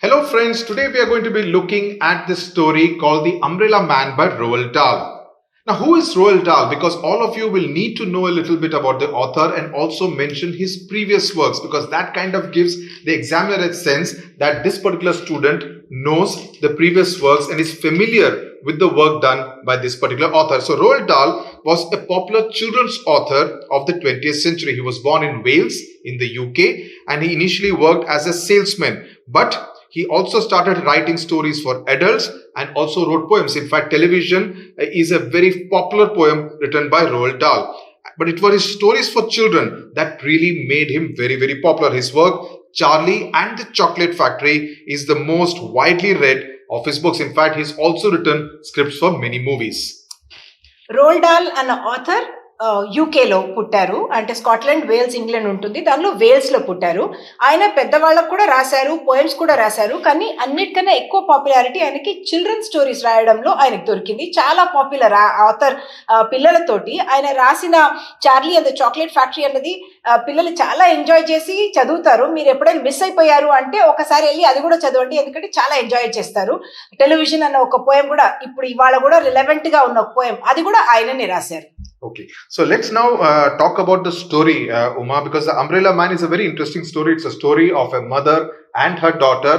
Hello friends, today we are going to be looking at this story called The Umbrella Man by Roald Dahl. Now who is Roald Dahl? Because all of you will need to know a little bit about the author and also mention his previous works, because that kind of gives the examiner a sense that this particular student knows the previous works and is familiar with the work done by this particular author. So Roald Dahl was a popular children's author of the 20th century. He was born in Wales in the UK and he initially worked as a salesman, but he also started writing stories for adults and also wrote poems. In fact, Television is a very popular poem written by Roald Dahl. But it was his stories for children that really made him very, very popular. His work, Charlie and the Chocolate Factory, is the most widely read of his books. In fact, he's also written scripts for many movies. Roald Dahl అన్న author యూకేలో పుట్టారు. అంటే Scotland, Wales, England ఉంటుంది, దానిలో వేల్స్లో పుట్టారు. ఆయన పెద్దవాళ్ళకు కూడా రాశారు, పోయమ్స్ కూడా రాశారు. కానీ అన్నిటికన్నా ఎక్కువ పాపులారిటీ ఆయనకి చిల్డ్రన్ స్టోరీస్ రాయడంలో ఆయనకు దొరికింది. చాలా పాపులర్ ఆథర్ పిల్లలతోటి. ఆయన రాసిన Charlie and the chocolate factory అన్నది పిల్లలు చాలా ఎంజాయ్ చేసి చదువుతారు. మీరు ఎప్పుడైనా మిస్ అయిపోయారు అంటే ఒకసారి వెళ్ళి అది కూడా చదవండి, ఎందుకంటే చాలా ఎంజాయ్ చేస్తారు. టెలివిజన్ అన్న ఒక పోయం కూడా ఇప్పుడు ఇవాళ కూడా రిలవెంట్గా ఉన్న ఒక పోయం, అది కూడా ఆయననే రాశారు. Okay, so let's now talk about the story, Uma, because The Umbrella Man is a very interesting story. It's a story of a mother and her daughter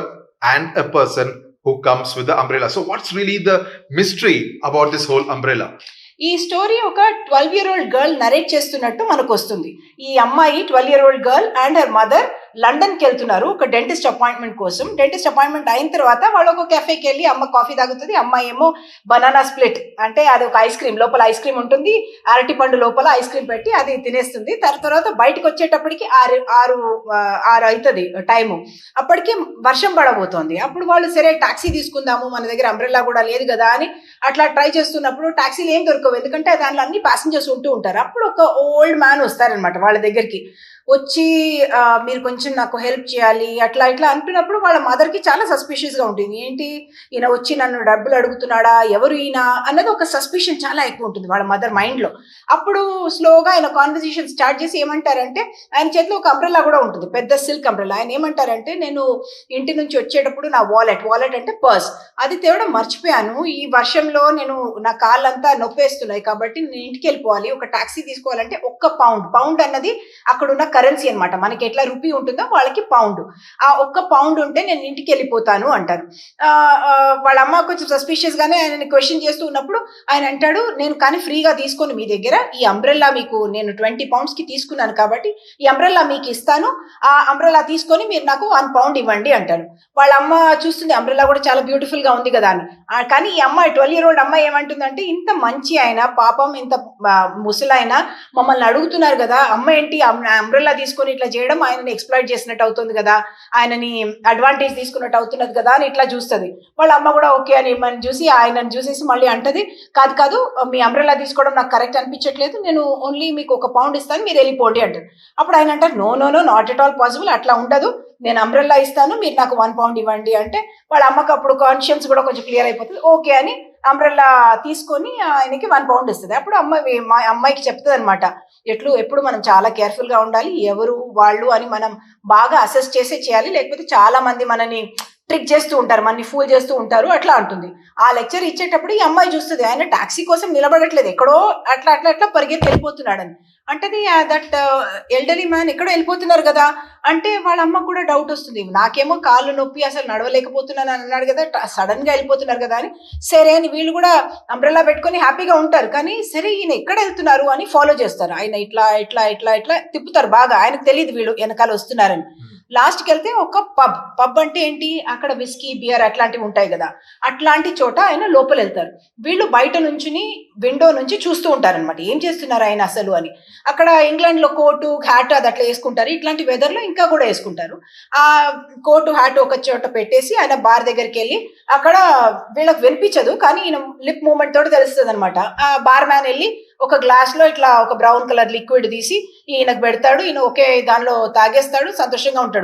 and a person who comes with the umbrella. So what's really the mystery about this whole umbrella? ఈ story ఒక 12-year-old girl narrate చేస్తున్నట్టు మనకు వస్తుంది. ఈ అమ్మాయి 12-year-old girl and her mother లండన్కి వెళ్తున్నారు ఒక డెంటిస్ట్ అపాయింట్మెంట్ కోసం. డెంటిస్ట్ అపాయింట్మెంట్ అయిన తర్వాత వాళ్ళు ఒక కెఫేకి వెళ్ళి అమ్మ కాఫీ తాగుతుంది, అమ్మాయి ఏమో బనానా స్ప్లిట్, అంటే అది ఒక ఐస్ క్రీమ్, లోపల ఐస్ క్రీమ్ ఉంటుంది, అరటి పండు లోపల ఐస్ క్రీమ్ పెట్టి అది తినేస్తుంది. తర్వాత బయటకు వచ్చేటప్పటికి ఆరు అవుతుంది టైము. అప్పటికి వర్షం పడబోతోంది. అప్పుడు వాళ్ళు సరే టాక్సీ తీసుకుందాము, మన దగ్గర అంబ్రెల్లా కూడా లేదు కదా అని అట్లా ట్రై చేస్తున్నప్పుడు టాక్సీలు ఏం దొరకవు, ఎందుకంటే దానిలో అన్ని ప్యాసింజర్స్ ఉంటూ ఉంటారు. అప్పుడు ఒక ఓల్డ్ మ్యాన్ వస్తారనమాట వాళ్ళ దగ్గరికి. వచ్చి మీరు కొంచెం నాకు హెల్ప్ చేయాలి అట్లా ఇట్లా అంటున్నప్పుడు వాళ్ళ మదర్కి చాలా సస్పిషియస్గా ఉంటుంది. ఏంటి ఈయన వచ్చి నన్ను డబ్బులు అడుగుతున్నాడా, ఎవరు ఈయన అన్నది ఒక సస్పిషన్ చాలా ఎక్కువ ఉంటుంది వాళ్ళ మదర్ మైండ్లో. అప్పుడు స్లోగా ఆయన కాన్వర్సేషన్ స్టార్ట్ చేసి ఏమంటారంటే, ఆయన చేతిలో ఒక అంబ్రెల్లా కూడా ఉంటుంది, పెద్ద సిల్క్ అంబ్రెల్లా. ఆయన ఏమంటారంటే, నేను ఇంటి నుంచి వచ్చేటప్పుడు నా వాలెట్ అంటే పర్స్, అది తేవడం మర్చిపోయాను. ఈ వర్షంలో నేను నా కాళ్ళంతా నొప్పేస్తున్నాయి కాబట్టి నేను ఇంటికి వెళ్ళిపోవాలి, ఒక టాక్సీ తీసుకోవాలంటే ఒక్క పౌండ్ అన్నది అక్కడ ఉన్న కరెన్సీ అనమాట. మనకి ఎట్లా రూపీ ఉంటుందో వాళ్ళకి పౌండ్, ఆ ఒక్క పౌండ్ ఉంటే నేను ఇంటికి వెళ్ళిపోతాను అంటారు. వాళ్ళ అమ్మ కొంచెం సస్పిషియస్ గానే ఆయన క్వశ్చన్ చేస్తూ ఉన్నప్పుడు ఆయన అంటాడు, నేను కానీ ఫ్రీగా తీసుకొని మీ దగ్గర ఈ అంబ్రెల్లా మీకు నేను 20 pounds తీసుకున్నాను కాబట్టి ఈ అంబ్రెల్లా మీకు ఇస్తాను, ఆ అంబ్రెల్లా తీసుకొని మీరు నాకు 1 pound ఇవ్వండి అంటాడు. వాళ్ళ అమ్మ చూస్తుంది, అంబ్రెల్లా కూడా చాలా బ్యూటిఫుల్ గా ఉంది కదా అని. కానీ ఈ అమ్మాయి 12-year-old అమ్మాయి ఏమంటుందంటే, ఇంత మంచి ఆయన పాపం, ఇంత ముసలాయన మమ్మల్ని అడుగుతున్నారు కదా, అమ్మ ఏంటి అంబ్రెల్లా తీసుకొని ఇట్లా చేయడం, ఆయనని ఎక్స్ప్లాయిట్ చేసినట్టు అవుతుంది కదా, ఆయనని అడ్వాంటేజ్ తీసుకున్నట్టు అవుతున్నది కదా అని ఇట్లా చూస్తుంది. వాళ్ళ అమ్మ కూడా ఓకే అని మనం చూసి ఆయనను చూసేసి మళ్ళీ అంటది, కాదు మీ అంబ్రెల్లా తీసుకోవడం నాకు కరెక్ట్ అనిపించట్లేదు, నేను ఓన్లీ మీకు 1 pound ఇస్తాను, మీరు వెళ్ళిపోండి అంటారు. అప్పుడు ఆయన అంటారు, no not at all possible, అట్లా ఉండదు, నేను అంబ్రెల్లా ఇస్తాను, మీరు నాకు 1 pound ఇవ్వండి అంటే వాళ్ళ అమ్మకి అప్పుడు కాన్షియన్స్ కూడా కొంచెం క్లియర్ అయిపోతుంది. ఓకే అని అంబ్రెల్లా తీసుకొని ఆయనకి 1 pound ఇస్తుంది. అప్పుడు అమ్మాయికి చెప్తుంది అనమాట, ఎప్పుడు మనం చాలా కేర్ఫుల్గా ఉండాలి, ఎవరు వాళ్ళు అని మనం బాగా అసెస్ చేసే చేయాలి, లేకపోతే చాలా మంది మనని ట్రిక్ చేస్తూ ఉంటారు, మనని ఫూల్ చేస్తూ ఉంటారు అట్లా అంటుంది. ఆ లెక్చర్ ఇచ్చేటప్పుడు ఈ అమ్మాయి చూస్తుంది, ఆయన టాక్సీ కోసం నిలబడట్లేదు, ఎక్కడో అట్లా పరిగెత్తి వెళ్ళిపోతున్నాడని. అంటే దట్ ఎల్డర్లీ మ్యాన్ ఎక్కడో వెళ్ళిపోతున్నారు కదా అంటే వాళ్ళ అమ్మకు కూడా డౌట్ వస్తుంది, నాకేమో కాళ్ళు నొప్పి అసలు నడవలేకపోతున్నాను అని అన్నాడు కదా, సడన్ గా వెళ్ళిపోతున్నారు కదా అని. సరే అని వీళ్ళు కూడా అంబ్రెల్లా పెట్టుకొని హ్యాపీగా ఉంటారు. కానీ సరే ఈయన ఎక్కడ వెళ్తున్నారు అని ఫాలో చేస్తారు. ఆయన ఇట్లా తిప్పుతారు బాగా, ఆయనకు తెలియదు వీళ్ళు వెనకాల వస్తున్నారని. లాస్ట్కి వెళ్తే ఒక పబ్ అంటే ఏంటి, అక్కడ విస్కీ బియర్ అట్లాంటివి ఉంటాయి కదా, అట్లాంటి చోట ఆయన లోపల వెళ్తారు. వీళ్ళు బయట నుంచుని విండో నుంచి చూస్తూ ఉంటారనమాట, ఏం చేస్తున్నారు ఆయన అసలు అని. అక్కడ ఇంగ్లాండ్లో కోటు హ్యాట్ అది అట్లా వేసుకుంటారు, ఇట్లాంటి వెదర్లో ఇంకా కూడా వేసుకుంటారు. ఆ కోటు హ్యాట్ ఒక చోట పెట్టేసి ఆయన బార్ దగ్గరికి వెళ్ళి, అక్కడ వీళ్ళకి వినిపించదు కానీ ఈయన లిప్ మూమెంట్ తోటి తెలుస్తుంది అనమాట. ఆ బార్ మ్యాన్ వెళ్ళి ఒక గ్లాస్లో ఇట్లా ఒక బ్రౌన్ కలర్ లిక్విడ్ తీసి ఈయనకు పెడతాడు, ఈయన ఒకే దానిలో తాగేస్తాడు, సంతోషంగా ఉంటాడు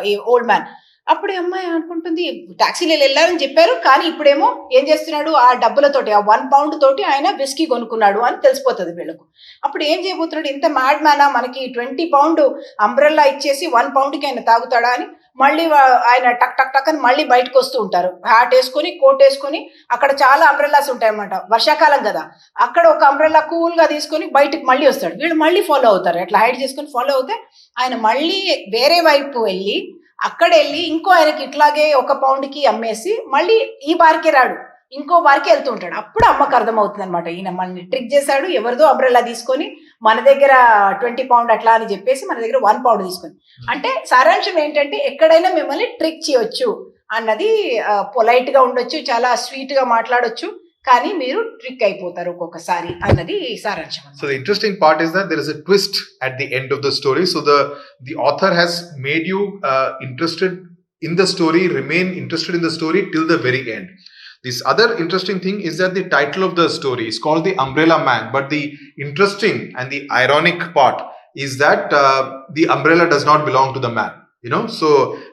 ఈ ఓల్డ్ మ్యాన్. అప్పుడు అమ్మాయి అనుకుంటుంది, టాక్సీలో వెళ్ళారని చెప్పారు కానీ ఇప్పుడేమో ఏం చేస్తున్నాడు, ఆ డబ్బులతోటి ఆ 1 pound తోటి ఆయన విస్కీ కొనుక్కున్నాడు అని తెలిసిపోతుంది వీళ్ళకు. అప్పుడు ఏం చేయబోతున్నాడు, ఇంత మ్యాడ్ మ్యానా, మనకి 20 pound అంబ్రెల్లా ఇచ్చేసి 1 poundకి ఆయన తాగుతాడా అని మళ్ళీ ఆయన టక్ టక్ టక్ అని మళ్ళీ బయటకు వస్తూ ఉంటారు, హ్యాట్ వేసుకొని కోట్ వేసుకొని. అక్కడ చాలా అంబ్రెల్లాస్ ఉంటాయి అన్నమాట, వర్షాకాలం కదా. అక్కడ ఒక అంబ్రెల్లా కూల్ గా తీసుకొని బయటకు మళ్ళీ వస్తాడు. వీళ్ళు మళ్ళీ ఫాలో అవుతారు, అట్లా హైడ్ చేసుకొని ఫాలో అవుతే ఆయన మళ్ళీ వేరే వైపు వెళ్ళి అక్కడ వెళ్ళి ఇంకో ఆయనకి ఇట్లాగే 1 పౌండ్కి అమ్మేసి మళ్ళీ ఈ బార్కే రాడు, ఇంకో బార్కి వెళ్తూ ఉంటాడు. అప్పుడు అమ్మకు అర్థమవుతుంది అనమాట, ఈయన మనల్ని ట్రిక్ చేశాడు, ఎవరిదో అంబ్రెల్లా తీసుకొని మన దగ్గర 20 పౌండ్ అట్లా అని చెప్పేసి మన దగ్గర 1 పౌండ్ తీసుకొని. అంటే సారాంశం ఏంటంటే ఎక్కడైనా మిమ్మల్ని ట్రిక్ చేయొచ్చు అన్నది. పొలైట్ గా ఉండొచ్చు, చాలా స్వీట్ గా మాట్లాడొచ్చు, కానీ మీరు ట్రిక్ అయిపోతారు ఒక్కొక్కసారి అన్నది సారాంశం. So the interesting part is that there is a twist at the end of the story. So the author has made you interested in the story, remain interested in the story till the very end. This other interesting thing is that the title of the story is called The Umbrella Man, but the interesting and the ironic part is that the umbrella does not belong to the man. So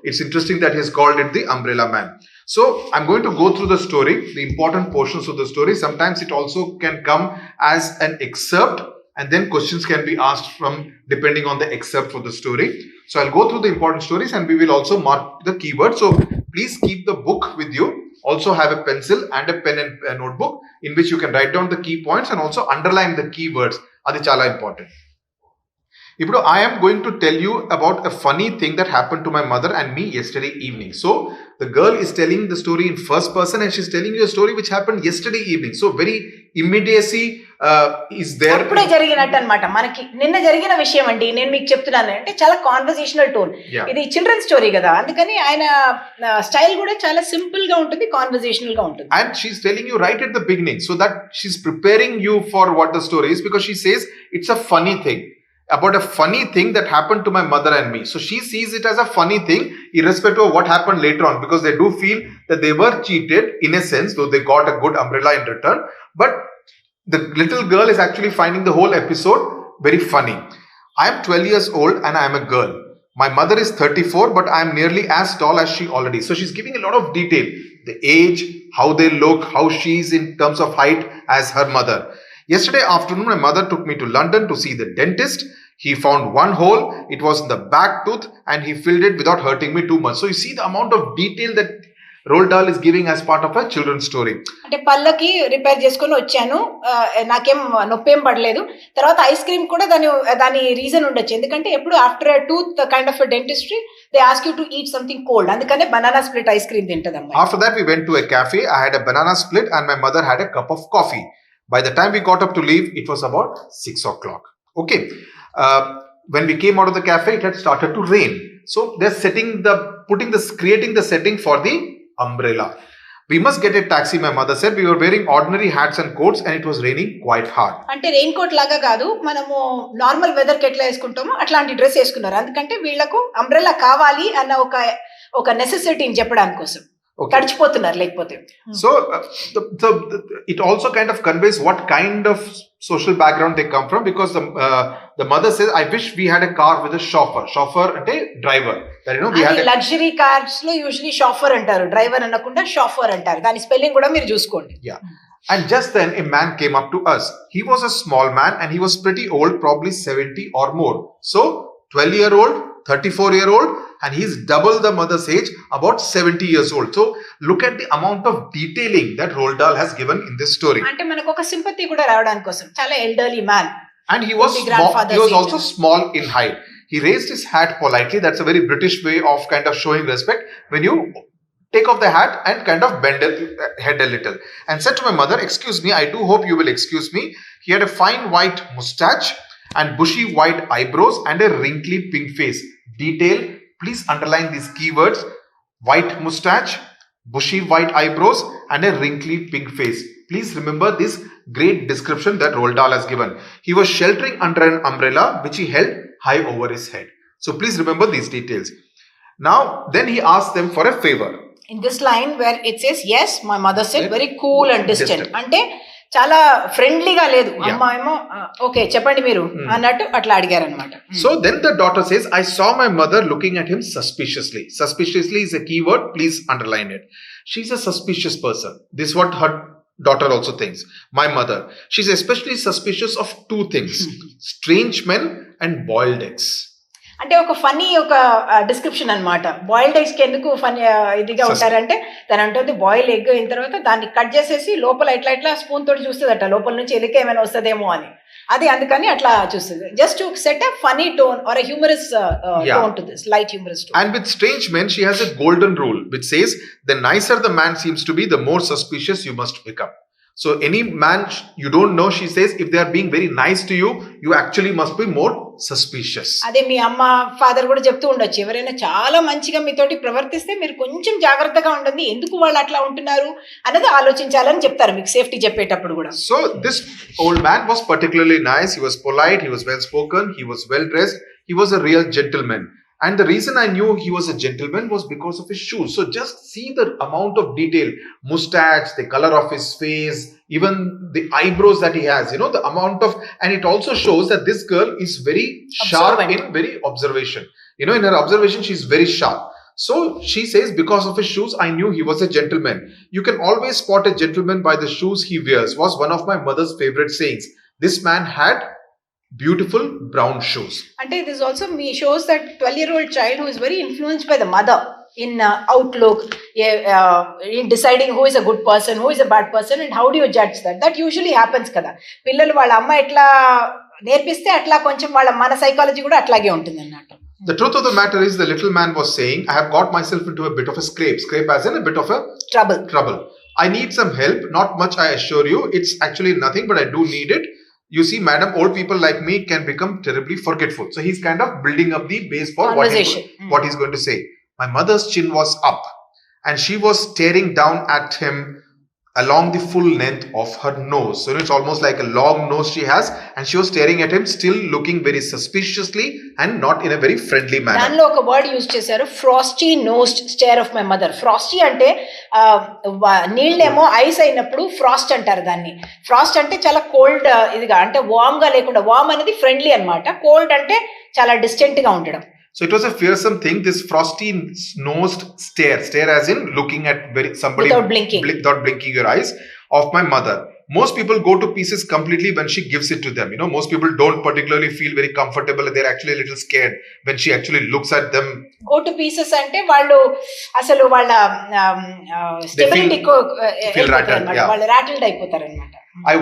it's interesting that he's called it The Umbrella Man. So I'm going to go through the story, the important portions of the story. Sometimes it also can come as an excerpt, and then questions can be asked from depending on the excerpt for the story. So I'll go through the important stories, and we will also mark the keywords. So please keep the book with you. Also have a pencil and a pen and a notebook in which you can write down the key points and also underline the keywords. Adi chala important. ఇప్పుడు I am going to tell you about a funny thing that happened to my mother and me yesterday evening. So the girl is telling the story in first person, and she's telling you a story which happened yesterday evening. So very immediacy is there. అప్పుడే జరిగినట్టు అనమాట. మనకి నిన్న జరిగిన విషయం అండి నేను మీకు చెప్తున్నాను అంటే చాలా కాన్వర్సేషనల్ టోన్. ఇది చిల్డ్రన్ స్టోరీ కదా, అందుకని ఆయన స్టైల్ కూడా చాలా సింపుల్ గా ఉంటుంది, కాన్వర్సేషనల్ గా ఉంటుంది. And she's telling you right at the beginning so that she's preparing you for what the story is, because she says it's a funny thing, about a funny thing that happened to my mother and me. So she sees it as a funny thing irrespective of what happened later on, because they do feel that they were cheated in a sense, though they got a good umbrella in return. But the little girl is actually finding the whole episode very funny. I am 12 years old and I am a girl. My mother is 34, but I am nearly as tall as she already. So she's giving a lot of detail. The age, how they look, how she is in terms of height as her mother. Yesterday afternoon, my mother took me to London to see the dentist. He found one hole. It was in the back tooth, and he filled it without hurting me too much. So you see the amount of detail that Roald Dahl is giving as part of a children's story. అంటే పళ్ళకి repair చేసుకొని వచ్చాను, నాకేం నొప్పేం పడలేదు. తర్వాత ice cream కూడా దాని reason ఉండొచ్చు, ఎందుకంటే ఎప్పుడు after tooth kind of dentistry they ask you to eat something cold, అందుకనే బనానా స్ప్లిట్ ఐస్ క్రీమ్ తింటదమ్మా. After that we went to a cafe. I had a banana split and my mother had a cup of coffee. By the time we got up to leave, it was about 6 o'clock. Okay. When we came out of the cafe, it had started to rain. So they're creating the setting for the umbrella. We must get a taxi, my mother said. We were wearing ordinary hats and coats and it was raining quite hard. అంటే rain coat లాగా కాదు, మనము normal weather కి ఎట్లా వేసుకుంటామో అట్లాంటి dress వేసుకున్నారు, ఎందుకంటే వీళ్ళకు అంబ్రెల్లా కావాలి అన్న ఒక నెసెసిటీని చెప్పడానికి కోసం. తడిచిపోతున్నారు లేకపోతే. So it also kind of conveys what kind of social background they come from, because the mother says, I wish we had a car with a chauffeur ante driver. We had luxury cars lo usually chauffeur antaru, driver anakunda chauffeur antaru. Dani spelling kuda meer chuskondi. Yeah. And just then a man came up to us. He was a small man and he was pretty old, probably 70 or more. So 12-year-old, 34-year-old, and he's double the mother's age, about 70 years old. So look at the amount of detailing that Roald Dahl has given in this story. అంటే మనకు ఒక sympathy కూడా రావడానికి కోసం, చాలా elderly man. And he was also small in height. He raised his hat politely. That's a very British way of kind of showing respect, when you take off the hat and kind of bend the head a little, and said to my mother, excuse me, I do hope you will excuse me. He had a fine white moustache and bushy white eyebrows and a wrinkly pink face. Detail, please underline these keywords: white moustache, bushy white eyebrows and a wrinkly pink face. Please remember this great description that Roald Dahl has given. He was sheltering under an umbrella which he held high over his head. So please remember these details. Now then he asked them for a favor. In this line where it says, yes, my mother said, very cool and distant. అంటే చాలా ఫ్రెండ్లీగా లేదు, అమ్మ ఏమో okay చెప్పండి మీరు అన్నట్టు అట్లా అడిగారు అనమాట. So then the daughter says, I saw my mother looking at him suspiciously. Suspiciously is a keyword, please underline it. She's a suspicious person. This is what her daughter also thinks. My mother, she's especially suspicious of two things: strange men and boiled eggs. అంటే ఒక funny ఒక description అన్నమాట. Boiled eggs కి ఎందుకు funny ఇదిగా ఉంటారంటే తను అంటుంది బాయిల్ ఎగ్ అయిన తర్వాత దాన్ని కట్ చేసేసి లోపల ఇట్లా స్పూన్ తోటి చూస్తుందట లోపల నుంచి ఎలిక ఏమైనా వస్తుందేమో అని. అది అందుకని అట్లా చూస్తుంది. Just to set a funny tone or a humorous tone to this, light humorous tone. And with strange men, she has a golden rule which says the nicer the man seems to be, the more suspicious you must become. So any man you don't know, she says, if they are being very nice to you, you actually must be more suspicious. అదే మీ అమ్మ father కూడా చెప్తూ ఉండొచ్చు, ఎవరైనా చాలా మంచిగా మీతోటి ప్రవర్తిస్తే మీరు కొంచెం జాగ్రత్తగా ఉండండి, ఎందుకు వాళ్ళు అట్లా ఉంటున్నారు అనేది ఆలోచించాలని చెప్తారు మీకు సేఫ్టీ చెప్పేటప్పుడు కూడా. So this old man was particularly nice. He was polite, he was well spoken, he was well dressed, he was a real gentleman. And the reason I knew he was a gentleman was because of his shoes. So just see the amount of detail, mustache, the color of his face, even the eyebrows that he has, the amount of, and it also shows that this girl is very sharp in very observation. In her observation, she's very sharp. So she says, because of his shoes, I knew he was a gentleman. You can always spot a gentleman by the shoes he wears, was one of my mother's favorite sayings. This man had beautiful brown shoes. And this also shows that 12-year-old child who is very influenced by the mother in outlook, in deciding who is a good person, who is a bad person, and how do you judge that. That usually happens kada. పిల్లలు వాళ్ళ అమ్మ ఎట్లా నేర్పిస్తే అట్లా కొంచెం వాళ్ళ మన psychology కూడా అట్లాగే ఉంటుంది అన్నట్టు. The truth of the matter is, the little man was saying, I have got myself into a bit of a scrape as in a bit of a trouble. I need some help, not much, I assure you. It's actually nothing, but I do need it. You see, madam, old people like me can become terribly forgetful. So he's kind of building up the base for what he's going to say. My mother's chin was up and she was staring down at him along the full length of her nose. So it's almost like a long nose she has, and she was staring at him, still looking very suspiciously and not in a very friendly manner. దానిలో ఒక word use చేశారు, frosty nosed stare of my mother. Frosty అంటే నీళ్ళేమో ice అయినప్పుడు Frost అంటారు దాన్ని. Frost అంటే చాలా కోల్డ్ ఇదిగా, అంటే వార్మ్ గా లేకుండా, వార్మ్ అనేది ఫ్రెండ్లీ అన్నమాట, కోల్డ్ అంటే చాలా డిస్టెంట్ గా ఉండడం. So it was a fearsome thing, this frosty nosed stare as in looking at somebody without blinking your eyes, of my mother. Most people go to pieces completely when she gives it to them. Most people don't particularly feel very comfortable. They're actually a little scared when she actually looks at them. Go to pieces అంటే వాళ్ళు అసలు వాళ్ళ stability feel rattled. వాళ్ళు రాటిల్డ్ అయిపోతారు అన్నమాట. I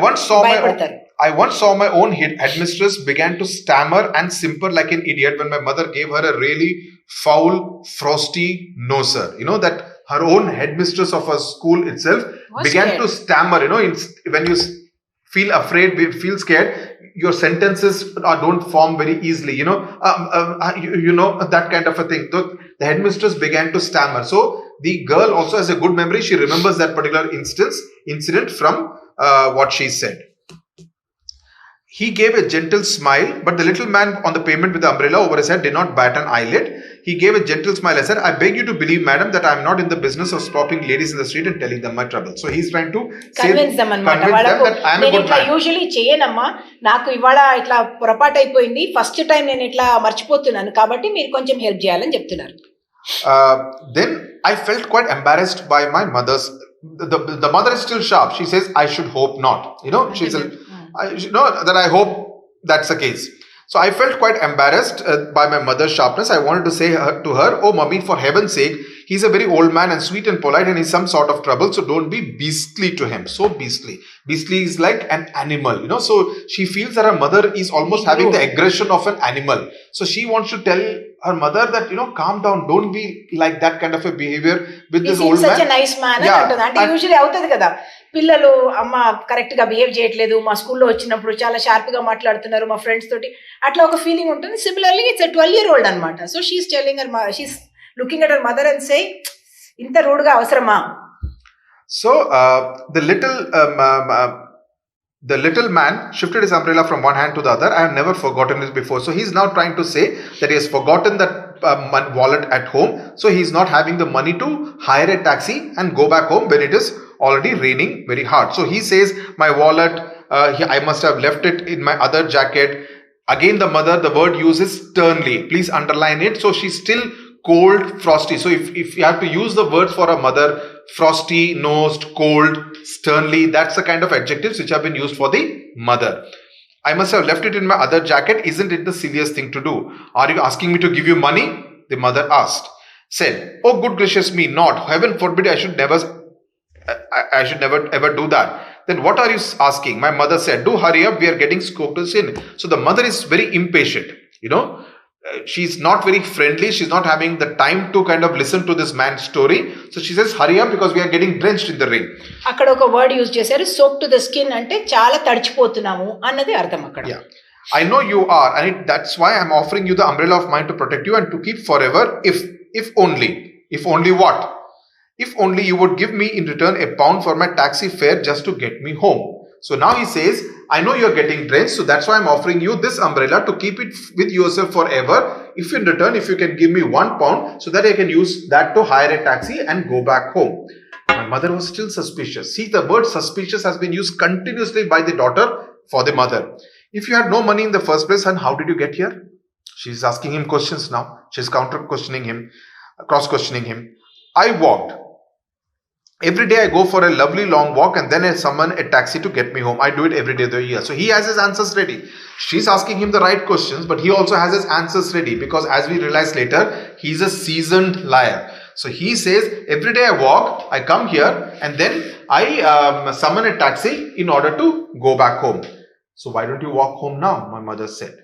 once saw my own headmistress began to stammer and simper like an idiot when my mother gave her a really foul, frosty noser. That her own headmistress of her school itself began to stammer. When you feel afraid, feel scared, your sentences don't form very easily. That kind of a thing. So the headmistress began to stammer. So the girl also has a good memory. She remembers that particular incident from what she said. He gave a gentle smile, but the little man on the pavement with the umbrella over his head did not bat an eyelid. He gave a gentle smile. I said, I beg you to believe, madam, that I am not in the business of stopping ladies in the street and telling them my trouble. So he's trying to convince them that I am a good man. Usually చేయనమ్మా, నాకు ఇవాళ ఇట్లా పొరపాటు అయిపోయింది, first time నేను ఇట్లా మర్చిపోతున్నాను, కాబట్టి మీరు కొంచెం హెల్ప్ చేయాలని చెప్తున్నారు. Then I felt quite embarrassed by my mother's. The mother is still sharp. She says, I should hope not. She's that I hope that's the case. So I felt quite embarrassed by my mother's sharpness. I wanted to say to her, oh mummy, for heaven's sake, he's a very old man and sweet and polite and he's some sort of trouble, so don't be beastly to him. So beastly is like an animal, so she feels that her mother is almost having the aggression of an animal. So she wants to tell her mother that calm down, don't be like that kind of a behavior with this old man. Such a nice man. అంటే usually అవుతుంది కదా, పిల్లలు అమ్మ correct గా behave చేయట్లేదు, మా స్కూల్లో వచ్చినప్పుడు చాలా షార్ప్ గా మాట్లాడుతున్నారు మా ఫ్రెండ్స్ తోటి, అట్లా ఒక ఫీలింగ్ ఉంటుంది. సిమిలర్లీ ఇట్స్ a 12-year-old అన్నమాట. So she's telling her, she's looking at her mother and saying, ఇంత రూడ్ గా అవసరమా. So the little man shifted his umbrella from one hand to the other. I have never forgotten this before. So he's now trying to say that he has forgotten that wallet at home. So he's not having the money to hire a taxi and go back home when it is already raining very hard. So he says, my wallet, I must have left it in my other jacket. Again, the mother, the word uses sternly. Please underline it. So she's still cold, frosty. So if you have to use the words for a mother, frosty, nosed, cold, sternly, that's the kind of adjectives which have been used for the mother. I must have left it in my other jacket. Isn't it the silliest thing to do? Are you asking me to give you money? The mother asked. Said, oh good gracious me, not. Heaven forbid I should never ever do that. Then what are you asking? My mother said, do hurry up, we are getting scoped in. So the mother is very impatient, she's not very friendly. She's not having the time to kind of listen to this man's story. So she says, hurry up because we are getting drenched in the rain. అక్కడ ఒక word use చేశారు, soaked to the skin అంటే చాలా తడిచిపోతున్నాము అన్నది అర్థం అక్కడ. Yeah. I know you are, and that's why I'm offering you the umbrella of mine to protect you and to keep forever. If only what? If only you would give me in return £1 for my taxi fare just to get me home. So now he says, I know you're getting drenched, so that's why I'm offering you this umbrella to keep it with yourself forever. If in return, if you can give me £1 so that I can use that to hire a taxi and go back home. My mother was still suspicious. See, the word suspicious has been used continuously by the daughter for the mother. If you had no money in the first place, and how did you get here? She's asking him questions now. She's cross-questioning him. I walked. Every day I go for a lovely long walk and then I summon a taxi to get me home. I do it every day of the year. So he has his answers ready. She's asking him the right questions, but he also has his answers ready because as we realize later, he's a seasoned liar. So he says, every day I walk, I come here and then I summon a taxi in order to go back home. So why don't you walk home now? My mother said.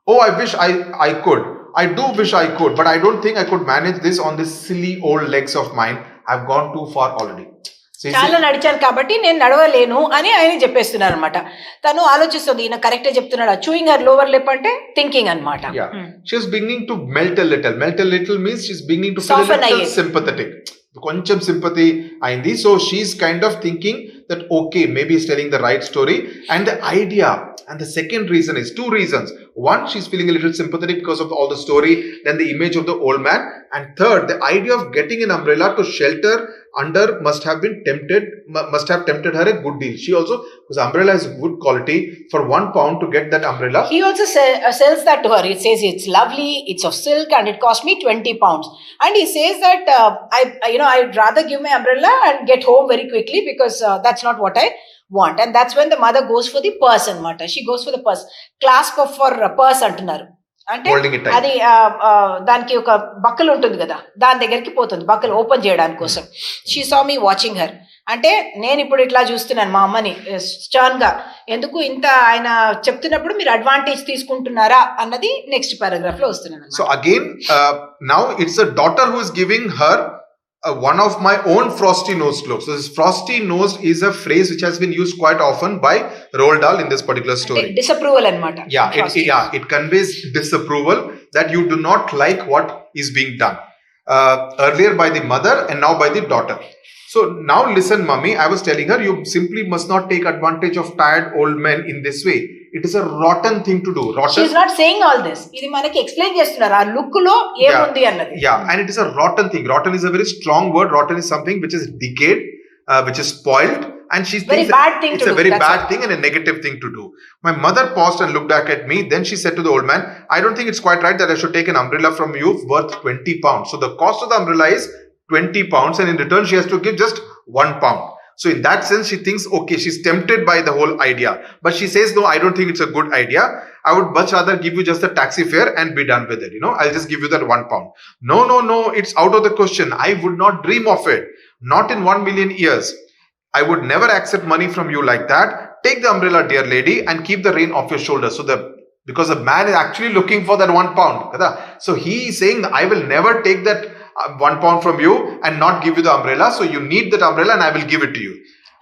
Oh, I wish I could. I do wish I could, but I don't think I could manage this on these silly old legs of mine. I've gone too far already. చాలా నడిచాను కాబట్టి నేను నడవలేను అని ఆయన చెప్పేస్తున్నారు అనమాట. తను ఆలోచిస్తుంది, ఈయన కరెక్టే చెప్తున్నాడు. చూయింగ్ హర్ లోవర్ లిప్ అంటే థింకింగ్ అనమాట. She's beginning to melt a little. Melt a little means she's beginning to feel a little sympathetic. కొంచెం sympathy అయింది. So she's kind of thinking that okay, maybe he's telling the right story. And the idea, and the second reason is two reasons. One, she's feeling a little sympathetic because of all the story, then the image of the old man. And third, the idea of getting an umbrella to shelter under must have tempted her a good deal. She also, because the umbrella is good quality, for £1 to get that umbrella. He also sells that to her. He says it's lovely, it's of silk, and it cost me £20. And he says that I'd rather give my umbrella and get home very quickly because that's not what I want. And that's when the mother goes for the purse anamata. She goes for the purse. Clasp of for purse antunnaru. అంటే అది దానికి ఒక బక్కలు ఉంటుంది కదా, దాని దగ్గరికి పోతుంది బక్కలు open చేయడానికి కోసం. She saw me watching her. అంటే నేను ఇప్పుడు ఇట్లా చూస్తున్నాను మా అమ్మని స్టర్న్ గా, ఎందుకు ఇంత ఆయన చెప్తున్నప్పుడు మీరు అడ్వాంటేజ్ తీసుకుంటున్నారా అన్నది నెక్స్ట్ పారాగ్రాఫ్ లో వస్తున్నాను. So again now it's a daughter who is giving her one of my own frosty nosed looks. So this frosty nosed is a phrase which has been used quite often by Roald Dahl in this particular story. Disapproval anamata. It conveys disapproval, that you do not like what is being done. Earlier by the mother and now by the daughter. So now listen, mummy, I was telling her, you simply must not take advantage of tired old men in this way. It is a rotten thing to do. She is not saying all this. ఇది మనకి explain చేస్తున్నారు ఆ look లో ఏముంది అన్నది. And it is a rotten thing. Rotten is a very strong word. Rotten is something which is decayed, which is spoiled, and she thinks it's a very bad thing and a negative thing to do. My mother paused and looked back at me. Then she said to the old man, I don't think it's quite right that I should take an umbrella from you worth £20. So the cost of the umbrella is £20, and in return she has to give just £1. So in that sense, she thinks, okay, she's tempted by the whole idea. But she says, no, I don't think it's a good idea. I would much rather give you just a taxi fare and be done with it. I'll just give you that £1. No, it's out of the question. I would not dream of it. Not in 1 million years. I would never accept money from you like that. Take the umbrella, dear lady, and keep the rain off your shoulders. Because the man is actually looking for that £1. So he is saying, I will never take that £1 from you and not give you the umbrella. So you need that umbrella and I will give it to you.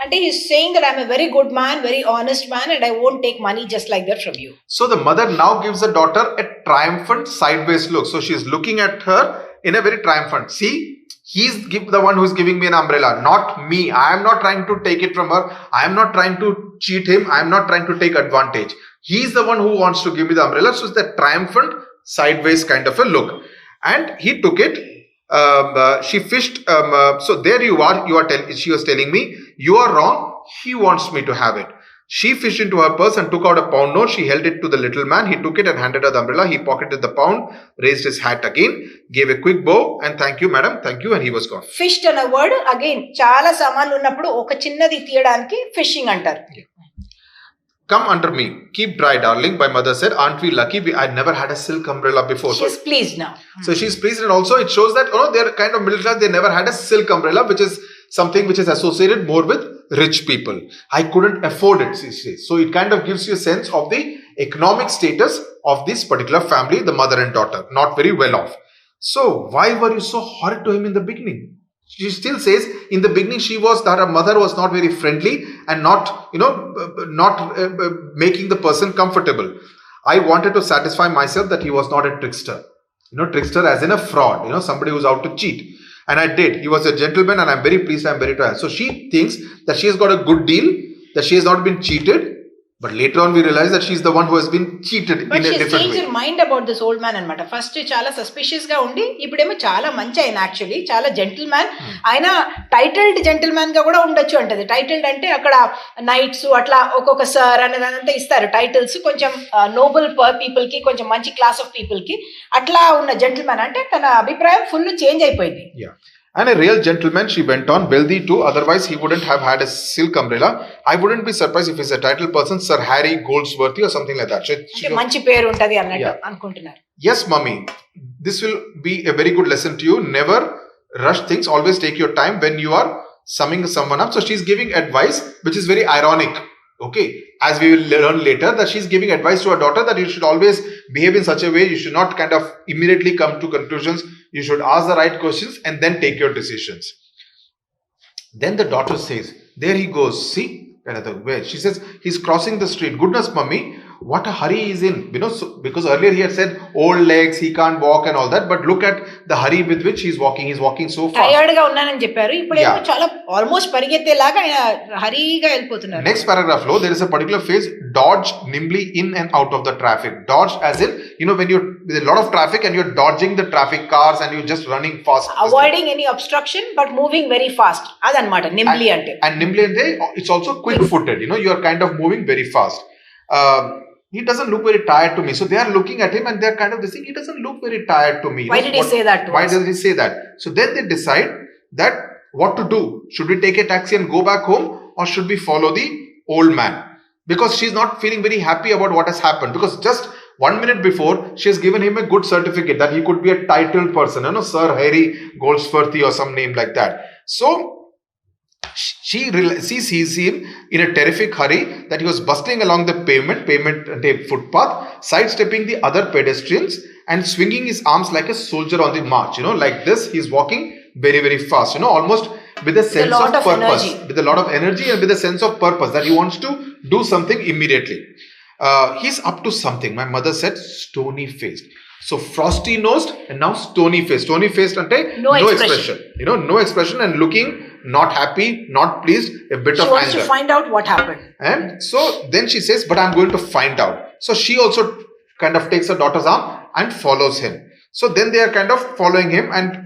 And he is saying that I'm a very good man, very honest man, and I won't take money just like that from you. So the mother now gives the daughter a triumphant sideways look. So she is looking at her in a very triumphant. See, he's the one who's giving me an umbrella, not me. I am not trying to take it from her. I am not trying to cheat him. I am not trying to take advantage. He's the one who wants to give me the umbrella. So it's the triumphant sideways kind of a look. And he took it. She fished. So there you are. She was telling me, you are wrong. He wants me to have it. She fished into her purse and took out a £1 note. She held it to the little man. He took it and handed her the umbrella. He pocketed the £1, raised his hat again, gave a quick bow and thank you, madam, thank you, and he was gone. Fished అన్న word again చాలా సామాన్లు ఉన్నప్పుడు ఒక చిన్నది తీయడానికి fishing అంటారు. Come under me. Keep dry, darling. My mother said, aren't we lucky? I never had a silk umbrella before. She's pleased now. So she's pleased, and also it shows that they're kind of middle class. They never had a silk umbrella, which is something which is associated more with rich people. I couldn't afford it, she says. So it kind of gives you a sense of the economic status of this particular family, the mother and daughter, not very well off. So why were you so horrid to him in the beginning? She still says in the beginning her mother was not very friendly and not making the person comfortable. I wanted to satisfy myself that he was not a trickster. Trickster as in a fraud, somebody who's out to cheat. And I did. He was a gentleman, and I'm very pleased, I'm very tired. So she thinks that she has got a good deal, that she has not been cheated. But later on we realize that she's the one who has been cheated in a different way. But she's changed her mind about this old man anamata. First chala suspicious ga undi, ippudemo chala manchi ayina actually, chala gentleman. Ayina titled gentleman ga kuda undachu antadi. Titled ante akkada knights atla okoka sir anadanta istaru titles koncham noble people ki, koncham manchi class of people ki atla unna gentleman ante tana abhiprayam full change ayipoyindi. Yeah. And a real gentleman, she went on, wealthy too, otherwise he wouldn't have had a silk umbrella. I wouldn't be surprised if he's a title person, Sir Harry Goldsworthy or something like that. Manchi peru untadi annattu anukuntunnaru. Yes, mummy. This will be a very good lesson to you. Never rush things. Always take your time when you are summing someone up. So she's giving advice, which is very ironic. Okay, as we will learn later, that she's giving advice to her daughter that you should always behave in such a way. You should not kind of immediately come to conclusions. You should ask the right questions and then take your decisions. Then the daughter says, there he goes. See, another way. She says, he's crossing the street. Goodness, mummy, what a hurry he's in. Because earlier he had said old legs, he can't walk and all that. But look at the hurry with which he's walking. He's walking so fast. Tired ga unnanani chepparu. Ippudu chala almost పరిగెత్తేలాగా ఆయన హరీగా వెళ్ళిపోతున్నారు. Next paragraph lo, there is a particular phrase, dodge nimbly in and out of the traffic. Dodge as in, when you're with a lot of traffic and you're dodging the traffic cars and you're just running fast. Avoiding any obstruction but moving very fast. Adanamata nimbly ante. And nimbly ante, it's also quick footed. You are kind of moving very fast. He doesn't look very tired to me. So they are looking at him and they're kind of thinking, he doesn't look very tired to me. Why did he say that to us? Why does he say that? So then they decide that what to do. Should we take a taxi and go back home, or should we follow the old man? Because she's not feeling very happy about what has happened. Because just 1 minute before, she has given him a good certificate that he could be a titled person. Sir Harry Goldsworthy or some name like that. So she sees him in a terrific hurry, that he was bustling along the pavement footpath, sidestepping the other pedestrians and swinging his arms like a soldier on the march. Like this, he's walking very, very fast, almost with a sense of purpose, with a lot of energy and with a sense of purpose that he wants to do something immediately. He's up to something. My mother said, stony faced. So frosty nosed and now stony faced. Stony faced ante no expression. No expression and looking not happy, not pleased, a bit of anger. She wants to find out what happened. And so then she says, but I'm going to find out. So she also kind of takes her daughter's arm and follows him. So then they are kind of following him, and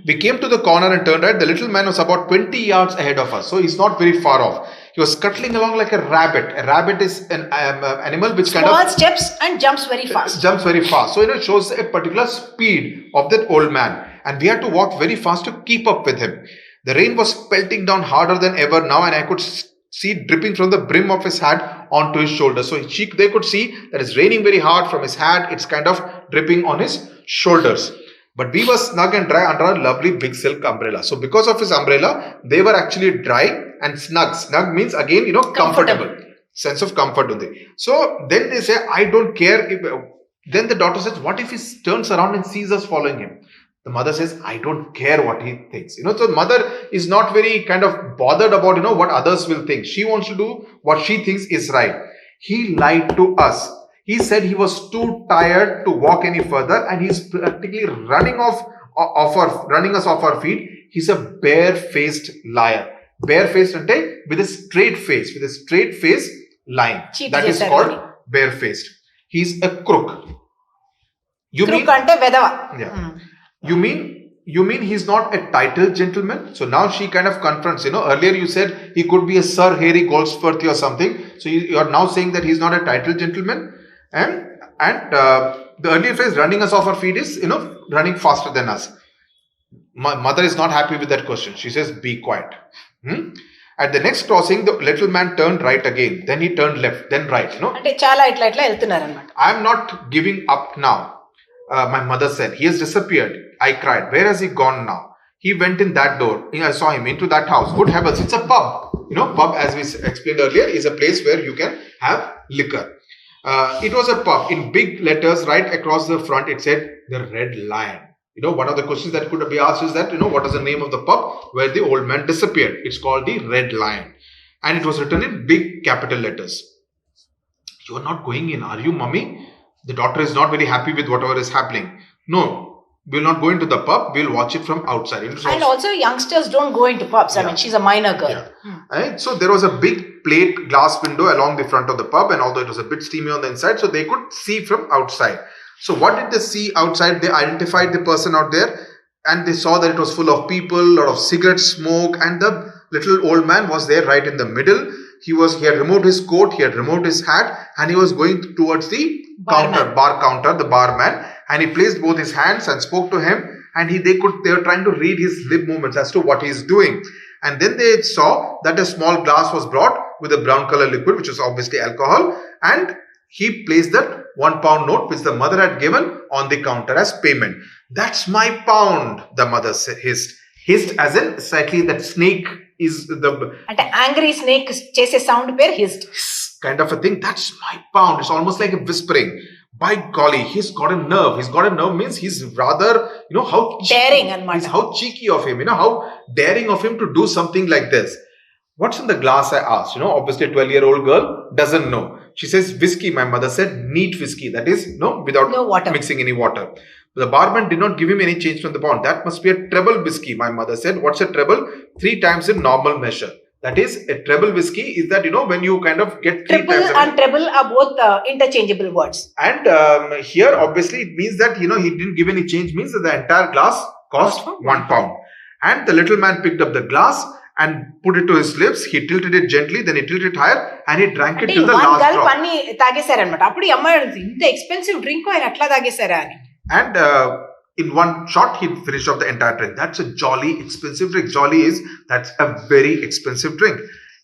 we came to the corner and turned right. The little man was about 20 yards ahead of us. So he's not very far off. He was scuttling along like a rabbit. A rabbit is an animal which kind of... Small steps and jumps very fast. Jumps very fast. So it shows a particular speed of that old man. And we had to walk very fast to keep up with him. The rain was pelting down harder than ever now, and I could see dripping from the brim of his hat onto his shoulder. So they could see that it's raining very hard from his hat. It's kind of dripping on his shoulders. But we were snug and dry under a lovely big silk umbrella. So because of his umbrella, they were actually dry and snug. Snug means again, comfortable. Sense of comfort. So then they say, I don't care. Then the daughter says, what if he turns around and sees us following him? The mother says, I don't care what he thinks. So mother is not very kind of bothered about, what others will think. She wants to do what she thinks is right. He lied to us. He said he was too tired to walk any further, and he's practically running us off our feet. He's a bare-faced liar. Bare-faced ante with a straight face lying. That is called bare-faced. He's a crook. Crook ante vedava. Yeah. You mean he's not a titled gentleman? So now she kind of confronts, earlier you said he could be a Sir Harry Goldsworthy or something. So you are now saying that he's not a titled gentleman. And the earlier phrase, running us off our feet, is, running faster than us. My mother is not happy with that question. She says, be quiet. At the next crossing, the little man turned right again. Then he turned left, then right. అంటే చాలా ఇట్లా వెళ్తున్నారు అనమాట. I'm not giving up now. My mother said, he has disappeared. I cried. Where has he gone now? He went in that door. I saw him into that house. Good heavens, it's a pub. Pub, as we explained earlier, is a place where you can have liquor. It was a pub. In big letters right across the front, it said the Red Lion. One of the questions that could be asked is that, what is the name of the pub where the old man disappeared? It's called the Red Lion. And it was written in big capital letters. You are not going in, are you, mummy? The daughter is not very happy with whatever is happening. No, we'll not go into the pub. We'll watch it from outside. And also youngsters don't go into pubs. I mean, she's a minor girl. Yeah. Right? So there was a big plate glass window along the front of the pub, and although it was a bit steamy on the inside, so they could see from outside. So what did they see outside? They identified the person out there, and they saw that it was full of people, a lot of cigarette smoke, and the little old man was there right in the middle. He had removed his coat, he had removed his hat, and he was going towards the bar counter, the barman, and he placed both his hands and spoke to him, and they were trying to read his lip movements as to what he is doing. And then they saw that a small glass was brought with a brown color liquid, which was obviously alcohol, and he placed that £1 note which the mother had given on the counter as payment. That's my pound, the mother hissed. Hissed as in slightly that snake is the... And an angry snake chase a sound pair hissed. Kind of a thing. That's my pound. It's almost like a whispering. By golly, he's got a nerve. He's got a nerve means he's rather, how cheeky. Daring. How cheeky of him. How daring of him to do something like this. What's in the glass, I asked. Obviously a 12-year-old girl doesn't know. She says whiskey. My mother said neat whiskey. That is, without no water. Mixing any water. The barman did not give him any change from the pound. That must be a treble whiskey, my mother said. What's a treble? 3 times in normal measure. That is, a treble whiskey is that, when you kind of get 3 triple times. And treble are both interchangeable words. And here, obviously, it means that, he didn't give any change, means that the entire glass cost £1. And the little man picked up the glass and put it to his lips. He tilted it gently, then he tilted it higher, and he drank it till the last drop. అన్ని తాగేశారన్నమాట. అప్పుడు ఈ అమ్మాయి ఇంత expensive drink ఆయన అట్లా తాగేశారా అని. And in one shot, he finished off the entire drink. That's a jolly expensive drink. That's a very expensive drink.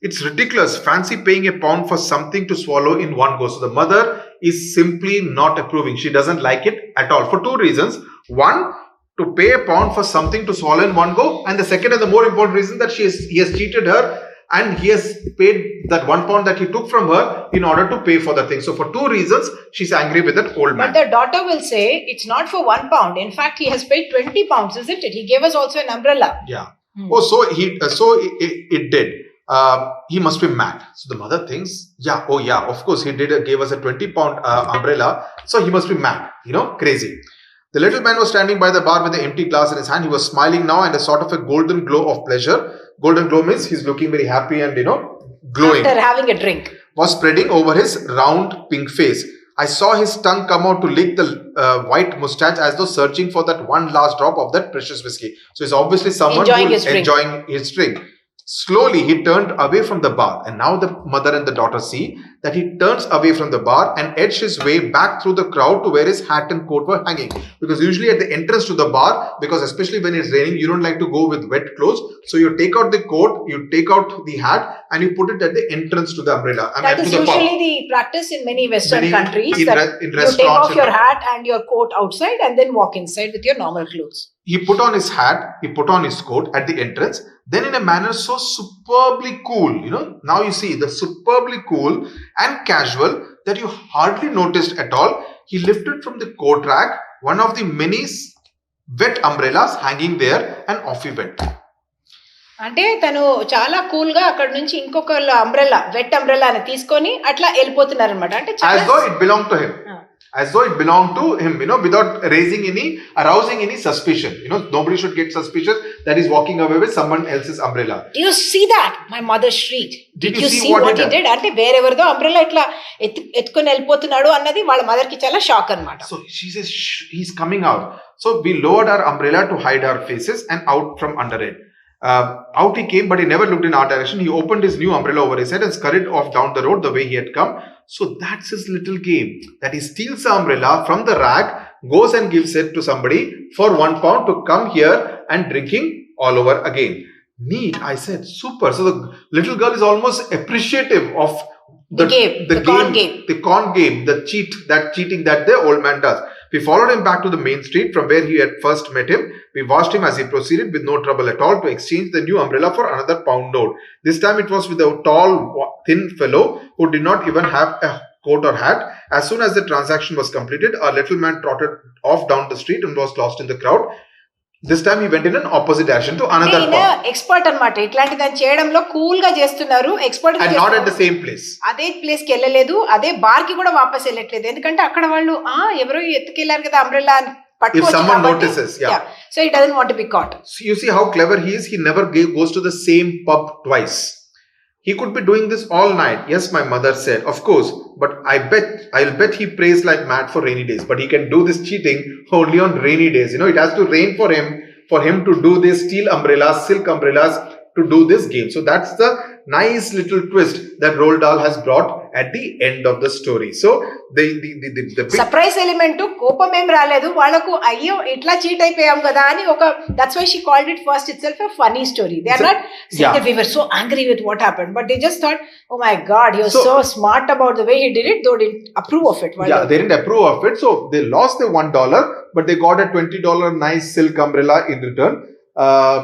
It's ridiculous. Fancy paying £1 for something to swallow in one go. So the mother is simply not approving. She doesn't like it at all for 2 reasons. One, to pay £1 for something to swallow in one go. And the second and the more important reason that he has cheated her, and he has paid that £1 that he took from her in order to pay for the thing. So for 2 reasons, she's angry with that old man. But the daughter will say, it's not for £1. In fact, he has paid £20, isn't it? He gave us also an umbrella. Yeah. Oh, so it did. He must be mad. So the mother thinks, of course, he gave us a £20 umbrella. So he must be mad, crazy. The little man was standing by the bar with an empty glass in his hand. He was smiling now and a sort of a golden glow of pleasure. Golden glow means he's looking very happy and, glowing. After having a drink. Was spreading over his round pink face. I saw his tongue come out to lick the white moustache as though searching for that one last drop of that precious whiskey. So it's obviously someone enjoying his drink. Slowly, he turned away from the bar, and now the mother and the daughter see that he turns away from the bar and edged his way back through the crowd to where his hat and coat were hanging. Because usually at the entrance to the bar, because especially when it's raining, you don't like to go with wet clothes. So you take out the coat, you take out the hat, and you put it at the entrance to the umbrella. That is usually the practice in many Western countries. In you take off your hat and your coat outside and then walk inside with your normal clothes. He put on his hat, he put on his coat at the entrance, then in a manner so superbly cool, now you see the superbly cool and casual that you hardly noticed at all, he lifted from the coat rack one of the many wet umbrellas hanging there and off he went. అంటే తను చాలా cool గా అక్కడ నుంచి ఇంకొక umbrella wet umbrella అని తీసుకొని అట్లా వెళ్ళిపోతున్నారు అనమాట. అంటే as though it belonged to him. As though it belonged to him, without arousing any suspicion. Nobody should get suspicious that he's walking away with someone else's umbrella. Do you see that? My mother shrieked. Did you see what he did? అంటే వేరెవరిదో umbrella ఇట్లా ఎత్తుకొని వెళ్ళిపోతున్నాడు అన్నది వాళ్ళ mother కి చాలా shock అన్నమాట. So she says, he's coming out. So we lowered our umbrella to hide our faces and out from under it. Out he came, but he never looked in our direction. He opened his new umbrella over his head and scurried off down the road the way he had come. So that's his little game, that he steals the umbrella from the rack, goes and gives it to somebody for £1 to come here and drinking all over again. Neat. I said, super. So the little girl is almost appreciative of The game, the con game. the con game, the cheating that the old man does. We followed him back to the main street from where he had first met him. We watched him as he proceeded with no trouble at all to exchange the new umbrella for another pound note. This time it was with a tall, thin fellow who did not even have a coat or hat. As soon as the transaction was completed, our little man trotted off down the street and was lost in the crowd. This time he went in an opposite direction to another pub. Expert అన్నమాట. ఇట్లాంటి దాన్ని చేయడంలో cool గా చేస్తున్నారు. Expert And not at the same place. అదే place కి వెళ్ళలేదు, అదే బార్ కి కూడా వాపస్ వెళ్ళట్లేదు. ఎందుకంటే అక్కడ వాళ్ళు ఎవరో ఎత్తుకెళ్లారు కదా అంబ్రెల్లా అని. If someone notices, yeah. So he doesn't want to be caught. So you see how clever he is. He never goes to the same pub twice. He could be doing this all night. Yes, my mother said, of course. But I'll bet he prays like mad for rainy days. But he can do this cheating only on rainy days. You know, it has to rain for him to do this, steal umbrellas, silk umbrellas, to do this game. So that's the nice little twist that Roald Dahl has brought at the end of the story. So the big surprise element, కోపం ఏం రాలేదు వాళ్ళకు. అయ్యో ఇట్లా cheat అయిపోయాం కదా అని ఒక, that's why she called it first itself a funny story. They are not saying that we were so angry with what happened, but they just thought, oh my god, you're so smart about the way he did it, though they didn't approve of it. They didn't approve of it. So they lost the $1, but they got a $20 nice silk umbrella in return.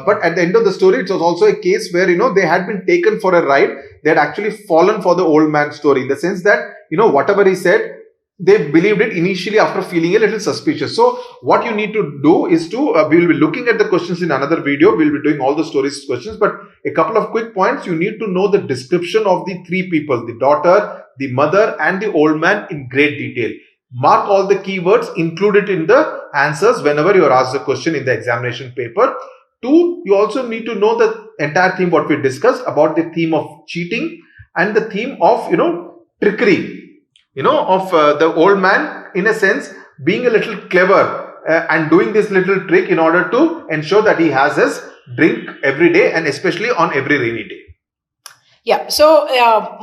But at the end of the story, it was also a case where, you know, they had been taken for a ride. They had actually fallen for the old man's story, in the sense that, you know, whatever he said, they believed it initially after feeling a little suspicious. So what you need to do is to, we will be looking at the questions in another video. We'll be doing all the stories questions, but a couple of quick points. You need to know the description of the three people, the daughter, the mother, and the old man in great detail. Mark all the keywords, include it in the answers whenever you are asked a question in the examination paper. 2, you also need to know the entire theme what we discussed about the theme of cheating and the theme of, you know, trickery, you know, of the old man, in a sense, being a little clever and doing this little trick in order to ensure that he has his drink every day, and especially on every rainy day. So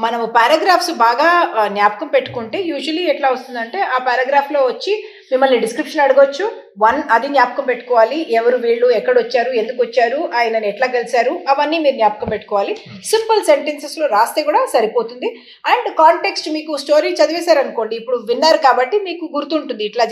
మనము paragraphs బాగా జ్ఞాపకం పెట్టుకుంటే usually ఎట్లా వస్తుందంటే, ఆ paragraph లో వచ్చి మిమ్మల్ని డిస్క్రిప్షన్ అడగొచ్చు. 1 అది జ్ఞాపకం పెట్టుకోవాలి. ఎవరు వీళ్ళు, ఎక్కడ వచ్చారు, ఎందుకు వచ్చారు, ఆయనని ఎట్లా కలిశారు, అవన్నీ మీరు జ్ఞాపకం పెట్టుకోవాలి. సింపుల్ సెంటెన్సెస్ లో రాస్తే కూడా సరిపోతుంది. అండ్ కాంటెక్స్ట్, మీకు స్టోరీ చదివేశారు అనుకోండి, ఇప్పుడు విన్నారు కాబట్టి మీకు గుర్తుంటుంది ఇట్లా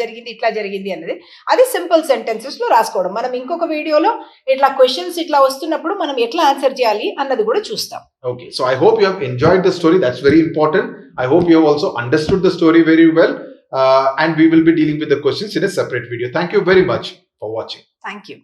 జరిగింది అన్నది. అది సింపుల్ సెంటెన్సెస్ లో రాసుకోవడం. మనం ఇంకొక వీడియోలో ఇట్లా క్వశ్చన్స్ ఇట్లా వస్తున్నప్పుడు మనం ఎట్లా ఆన్సర్ చేయాలి అన్నది కూడా చూస్తాం. Okay, so I hope you have enjoyed the story. That's very important. I hope you have also understood the story very well. And we will be dealing with the questions in a separate video. Thank you very much for watching. Thank you.